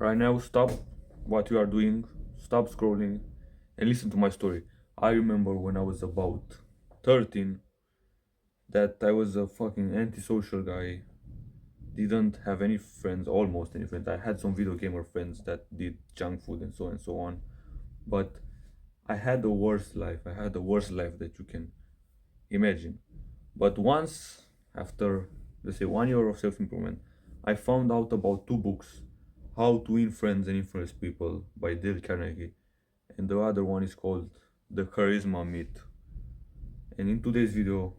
Right now, stop what you are doing, stop scrolling, and listen to my story. I remember when I was about 13 that I was a fucking antisocial guy, didn't have any friends, almost any friends. I had some video gamer friends that did junk food and so on. But I had the worst life. I had the worst life that you can imagine. But once, after let's say 1 year of self improvement, I found out about two books, How to Win Friends and Influence People by Dale Carnegie, and the other one is called The Charisma Myth. And in today's video,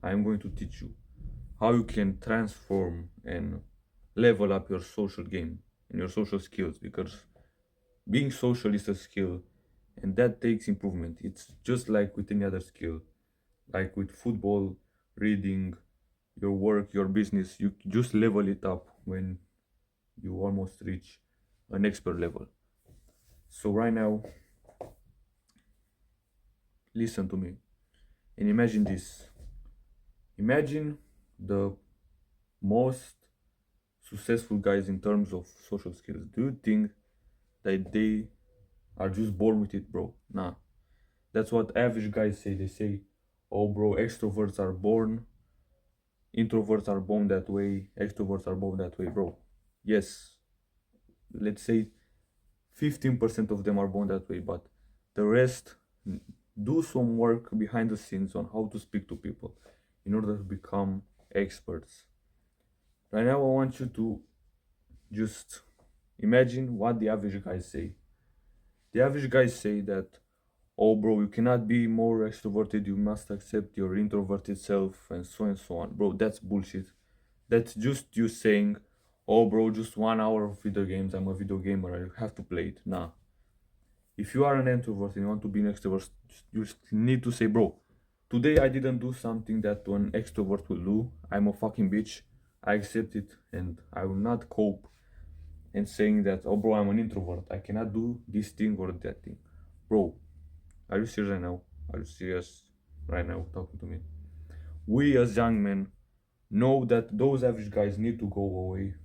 I am going to teach you how you can transform and level up your social game and your social skills, because being social is a skill and that takes improvement. It's just like with any other skill, like with football, reading, your work, your business. You just level it up when you almost reach an expert level. So, right now, listen to me and imagine this. Imagine the most successful guys in terms of social skills. Do you think that they are just born with it, bro? Nah. That's what average guys say. They say, oh, bro, extroverts are born, introverts are born that way, extroverts are born that way, bro. Yes, let's say 15% of them are born that way, but the rest do some work behind the scenes on how to speak to people in order to become experts. Right now, I want you to just imagine what the average guys say. The average guys say that, oh, bro, you cannot be more extroverted, you must accept your introverted self, and so on. Bro, that's bullshit. That's just you saying, oh, bro, just 1 hour of video games, I'm a video gamer, I have to play it. Nah. If you are an introvert and you want to be an extrovert, you just need to say, bro, today I didn't do something that an extrovert will do. I'm a fucking bitch. I accept it and I will not cope and saying that, oh, bro, I'm an introvert. I cannot do this thing or that thing. Bro, are you serious right now? Are you serious right now talking to me? We as young men know that those average guys need to go away.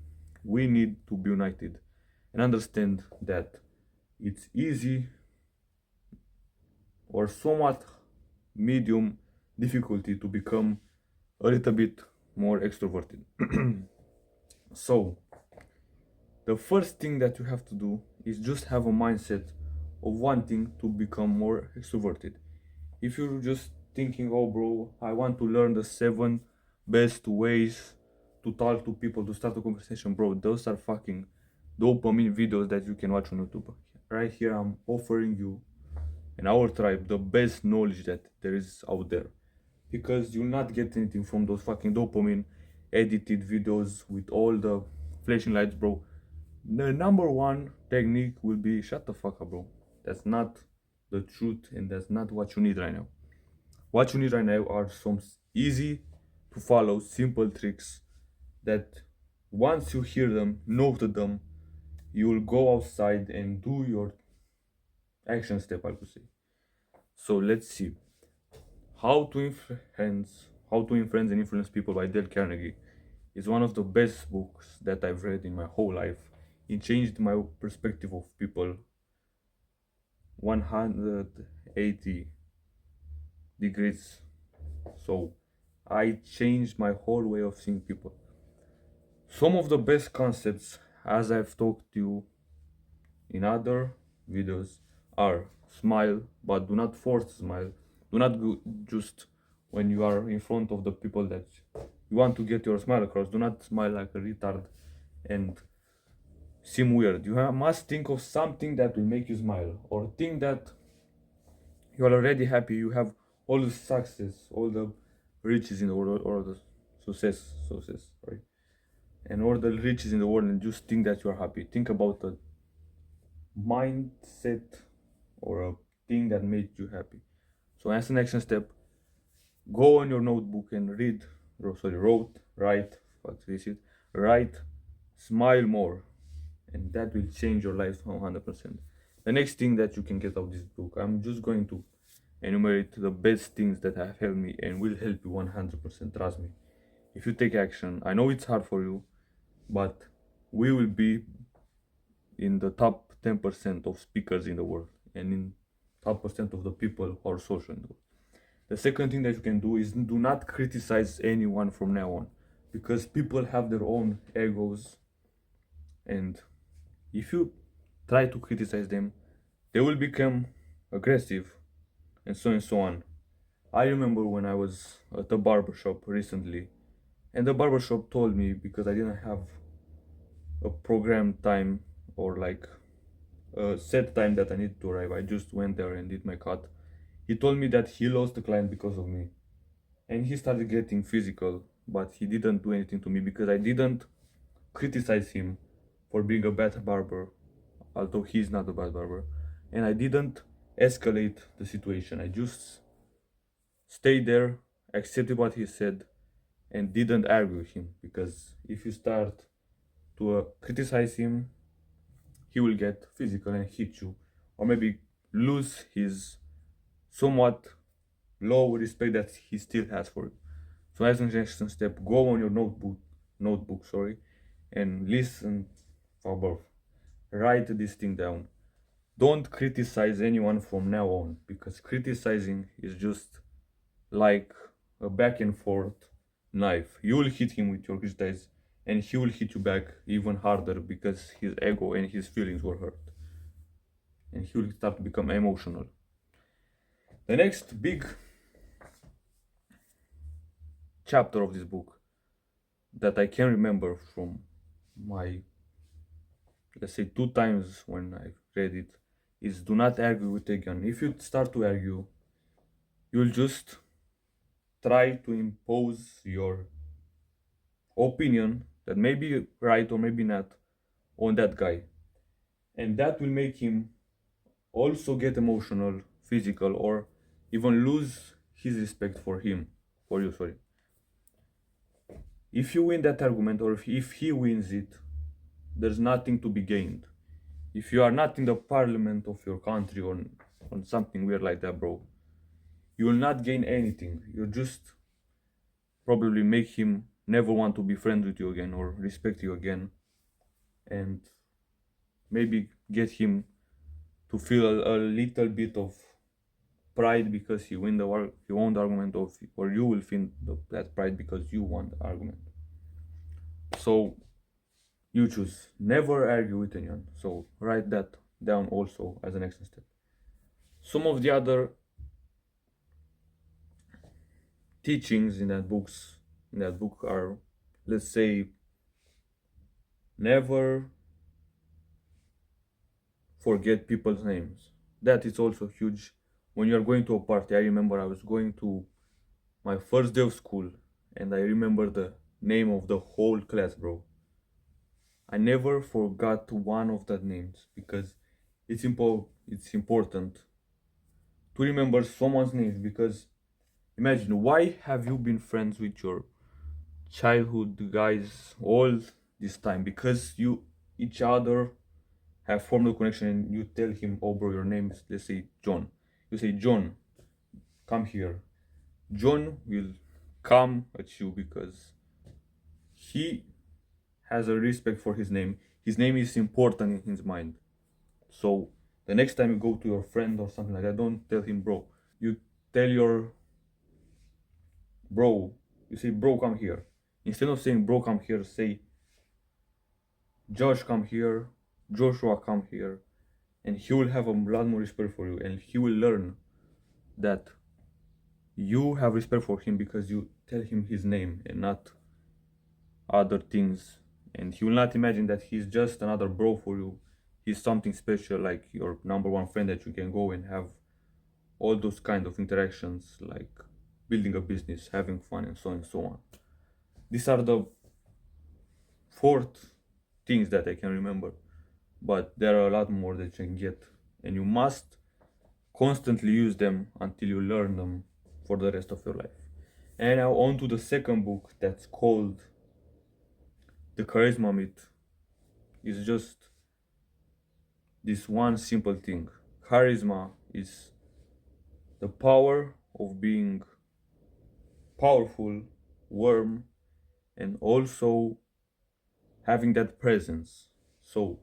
We need to be united and understand that it's easy or somewhat medium difficulty to become a little bit more extroverted. So, the first thing that you have to do is just have a mindset of wanting to become more extroverted. If you're just thinking, oh, bro, I want to learn the 7 best ways to talk to people, to start a conversation, bro, those are fucking dopamine videos that you can watch on YouTube. Right here, I'm offering you and our tribe the best knowledge that there is out there, because you'll not get anything from those fucking dopamine edited videos with all the flashing lights, bro. The number one technique will be shut the fuck up, bro. That's not the truth and that's not what you need right now. What you need right now are some easy to follow simple tricks that once you hear them, note them, you will go outside and do your action step, I could say. So let's see. How to Influence and Influence People by Dale Carnegie is one of the best books that I've read in my whole life. It changed my perspective of people 180 degrees. So I changed my whole way of seeing people. Some of the best concepts, as I've talked to you in other videos, are smile, but do not force smile. Do not go just when you are in front of the people that you want to get your smile across. Do not smile like a retard and seem weird. You must think of something that will make you smile, or think that you are already happy. You have all the success, all the riches in the world, or the success, right? And all the riches in the world, and just think that you are happy. Think about a mindset or a thing that made you happy. So as an action step, go on your notebook and read, write, what is it? Write, smile more, and that will change your life 100%. The next thing that you can get out of this book, I'm just going to enumerate the best things that have helped me and will help you 100%. Trust me. If you take action, I know it's hard for you, but we will be in the top 10% of speakers in the world and in top percent of the people who are social in the world. The second thing that you can do is do not criticize anyone from now on, because people have their own egos, and if you try to criticize them, they will become aggressive and so on. I remember when I was at a barbershop recently, and the barbershop told me, because I didn't have a programmed time or like a set time that I need to arrive, I just went there and did my cut. He told me that he lost a client because of me, and he started getting physical, but he didn't do anything to me because I didn't criticize him for being a bad barber, although he's not a bad barber, and I didn't escalate the situation. I just stayed there, accepted what he said, and didn't argue with him, because if you start to criticize him, he will get physical and hit you, or maybe lose his somewhat low respect that he still has for you. So as an action step, go on your notebook, sorry, and listen above. Write this thing down. Don't criticize anyone from now on, because criticizing is just like a back and forth knife. You will hit him with your criticize, and he will hit you back even harder because his ego and his feelings were hurt, and he will start to become emotional. The next big chapter of this book that I can remember from my, let's say, two times when I read it, is do not argue with anyone. If you start to argue, you'll just try to impose your opinion that may be right or maybe not on that guy, and that will make him also get emotional, physical, or even lose his respect for you, sorry. If you win that argument, or if he wins it, there's nothing to be gained. If you are not in the parliament of your country or on something weird like that, bro, you will not gain anything. You'll just probably make him never want to be friends with you again or respect you again, and maybe get him to feel a little bit of pride because he won the argument of, or you will feel that pride because you won the argument. So you choose. Never argue with anyone. So write that down also as an action step. Some of the other teachings in that book are, let's say, never forget people's names. That is also huge when you're going to a party. I remember I was going to my first day of school, and I remember the name of the whole class, bro. I never forgot one of the names, because it's important to remember someone's name, because imagine, why have you been friends with your childhood guys all this time? Because you each other have formed a connection, and you tell him, oh bro, your name is, let's say, John. You say, John, come here. John will come at you because he has a respect for his name. His name is important in his mind. So the next time you go to your friend or something like that, don't tell him bro. You tell your bro, you say, bro, come here. Instead of saying bro, come here, say, Josh, come here, Joshua, come here. And he will have a lot more respect for you, and he will learn that you have respect for him because you tell him his name and not other things. And he will not imagine that he's just another bro for you. He's something special, like your number one friend that you can go and have all those kind of interactions, like building a business, having fun, and so on. These are the fourth things that I can remember, but there are a lot more that you can get, and you must constantly use them until you learn them for the rest of your life. And now on to the second book, that's called The Charisma Myth. Is just this one simple thing. Charisma is the power of being powerful, warm, and also having that presence. So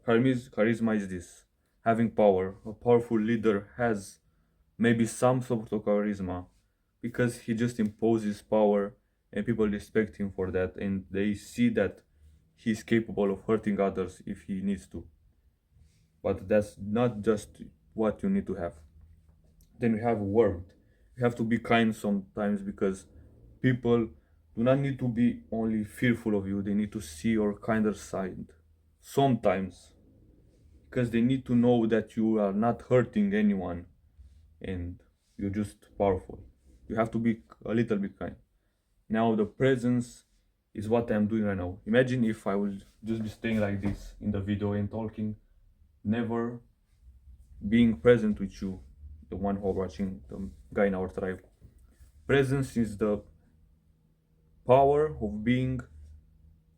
Charisma is this: having power. A powerful leader has maybe some sort of charisma because he just imposes power and people respect him for that and they see that he's capable of hurting others if he needs to. But that's not just what you need to have. Then we have warmth. You have to be kind sometimes because people do not need to be only fearful of you, they need to see your kinder side. Sometimes, because they need to know that you are not hurting anyone and you're just powerful. You have to be a little bit kind. Now, the presence is what I'm doing right now. Imagine if I will just be staying like this in the video and talking, never being present with you, the one who are watching, the guy in our tribe. Presence is the power of being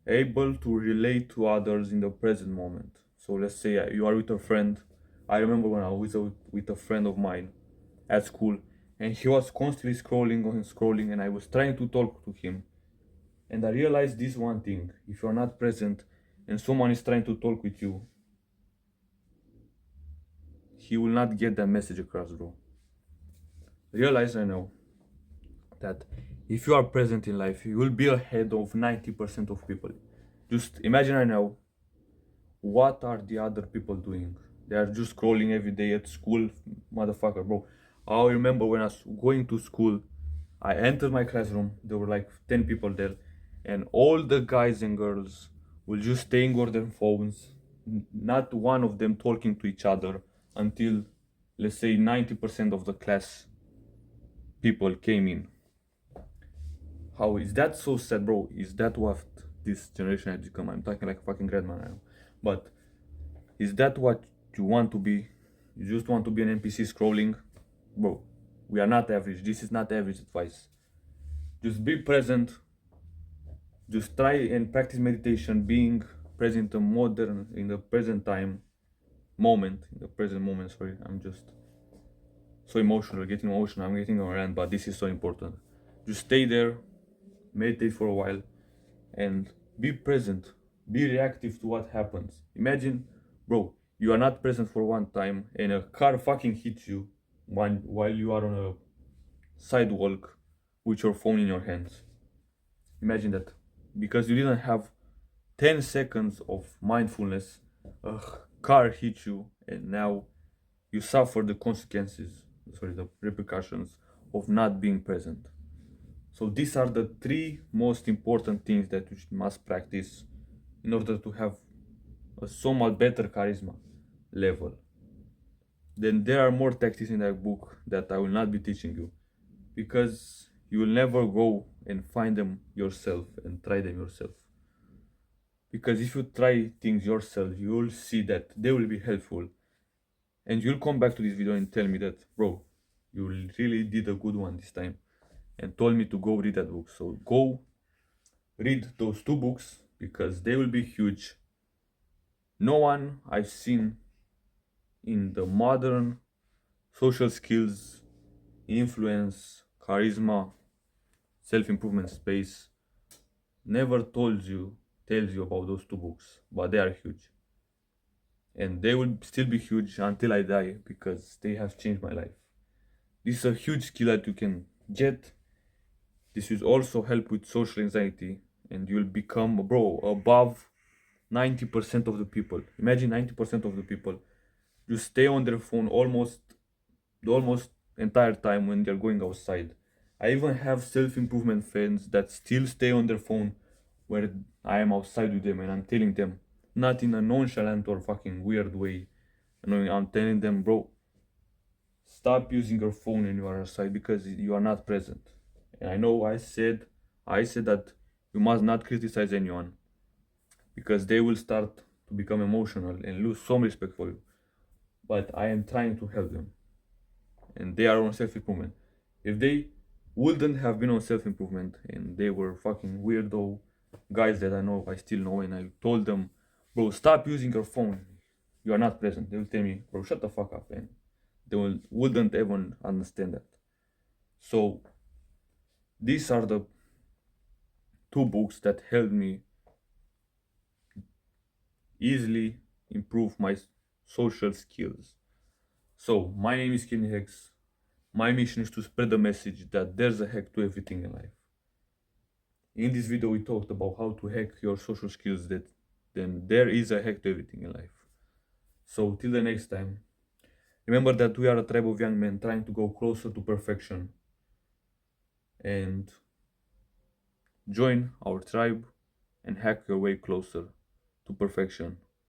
able to relate to others in the present moment. So let's say you are with a friend. I remember when I was with a friend of mine at school, and he was constantly scrolling and scrolling, and I was trying to talk to him. And I realized this one thing: if you're not present and someone is trying to talk with you, he will not get that message across, bro. Realize right now that if you are present in life, you will be ahead of 90% of people. Just imagine right now, what are the other people doing? They are just scrolling every day at school, motherfucker, bro. I remember when I was going to school, I entered my classroom, there were like 10 people there, and all the guys and girls will just staying on their phones, not one of them talking to each other until, let's say, 90% of the class people came in. How is that so sad, bro? Is that what this generation has become? I'm talking like a fucking grandma now. But is that what you want to be? You just want to be an NPC scrolling? Bro, we are not average. This is not average advice. Just be present. Just try and practice meditation, being present in modern, in the present time, moment, in the present moment. Sorry, I'm just so emotional, getting emotional. I'm getting on a rant, but this is so important. Just stay there, meditate for a while, and be present. Be reactive to what happens. Imagine, bro, you are not present for one time and a car fucking hits you while you are on a sidewalk with your phone in your hands. Imagine that. Because you didn't have 10 seconds of mindfulness, a car hit you and now you suffer the consequences, sorry, the repercussions of not being present. So these are the three most important things that you must practice in order to have a somewhat better charisma level. Then there are more tactics in that book that I will not be teaching you because you will never go and find them yourself and try them yourself. Because if you try things yourself, you will see that they will be helpful. And you'll come back to this video and tell me that, bro, you really did a good one this time and told me to go read that book. So go read those two books because they will be huge. No one I've seen in the modern social skills, influence, charisma, self-improvement space never tells you about those two books, but they are huge. And they will still be huge until I die because they have changed my life. This is a huge skill that you can get. This will also help with social anxiety and you'll become, bro, above 90% of the people. Imagine 90% of the people you stay on their phone almost entire time when they're going outside. I even have self-improvement friends that still stay on their phone where I am outside with them and I'm telling them, not in a nonchalant or fucking weird way. I'm telling them, bro, stop using your phone when you are outside because you are not present. And I know I said that you must not criticize anyone because they will start to become emotional and lose some respect for you. But I am trying to help them. And they are on self-improvement. If they wouldn't have been on self-improvement and they were fucking weirdo guys that I still know, and I told them, bro, stop using your phone. You are not present. They will tell me, bro, shut the fuck up, and wouldn't even understand that. So these are the two books that helped me easily improve my social skills. So, my name is Kenny Hex. My mission is to spread the message that there's a hack to everything in life. In this video, we talked about how to hack your social skills. That then there is a hack to everything in life. So, till the next time, remember that we are a tribe of young men trying to go closer to perfection. And join our tribe and hack your way closer to perfection.